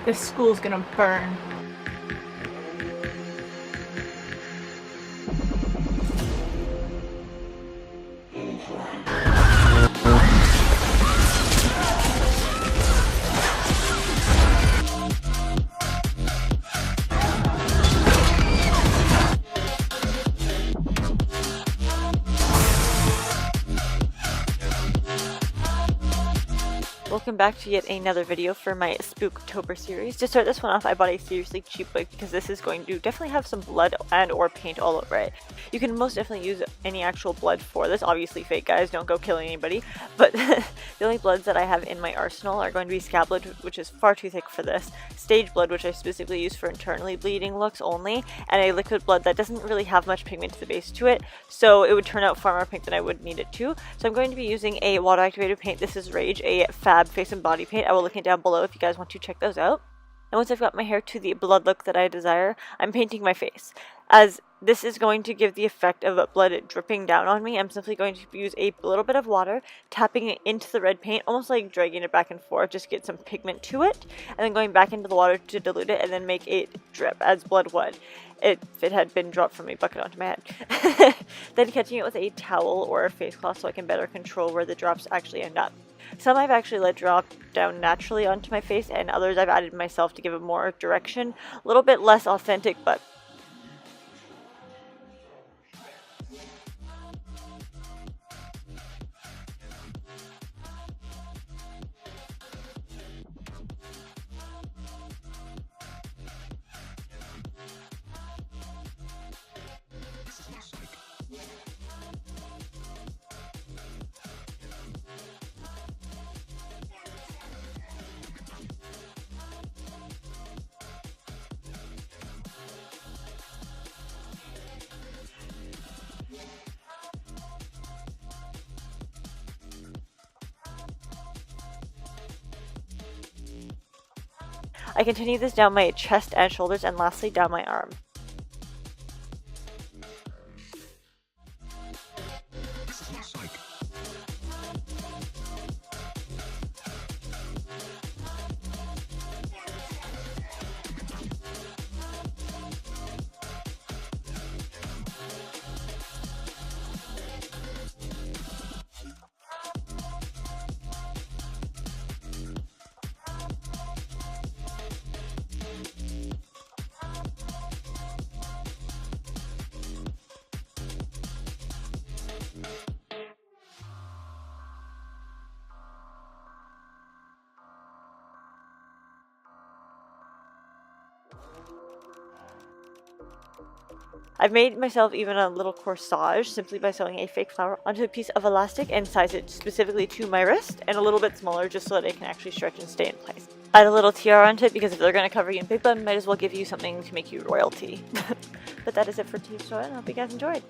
This school's gonna burn. Welcome back to yet another video for my Spooktober series. To start this one off, I bought a seriously cheap wig because this is going to definitely have some blood and or paint all over it. You can most definitely use any actual blood for this. Obviously fake, guys, don't go killing anybody. But the only bloods that I have in my arsenal are going to be scab blood, which is far too thick for this, stage blood, which I specifically use for internally bleeding looks only, and a liquid blood that doesn't really have much pigment to the base to it, so it would turn out far more pink than I would need it to. So I'm going to be using a water activated paint. This is Rage, a fab face and body paint. I will link it down below if you guys want to check those out. And once I've got my hair to the blood look that I desire, I'm painting my face. As this is going to give the effect of blood dripping down on me, I'm simply going to use a little bit of water, tapping it into the red paint, almost like dragging it back and forth, just get some pigment to it, and then going back into the water to dilute it and then make it drip as blood would if it had been dropped from a bucket onto my head. Then catching it with a towel or a face cloth so I can better control where the drops actually end up. Some I've actually let drop down naturally onto my face, and others I've added myself to give it more direction. A little bit less authentic, but I continue this down my chest and shoulders, and lastly down my arm. I've made myself even a little corsage simply by sewing a fake flower onto a piece of elastic and size it specifically to my wrist, and a little bit smaller just so that it can actually stretch and stay in place. Add a little tiara onto it because if they're going to cover you in big blood, might as well give you something to make you royalty. But that is it for today's show, and I hope you guys enjoyed.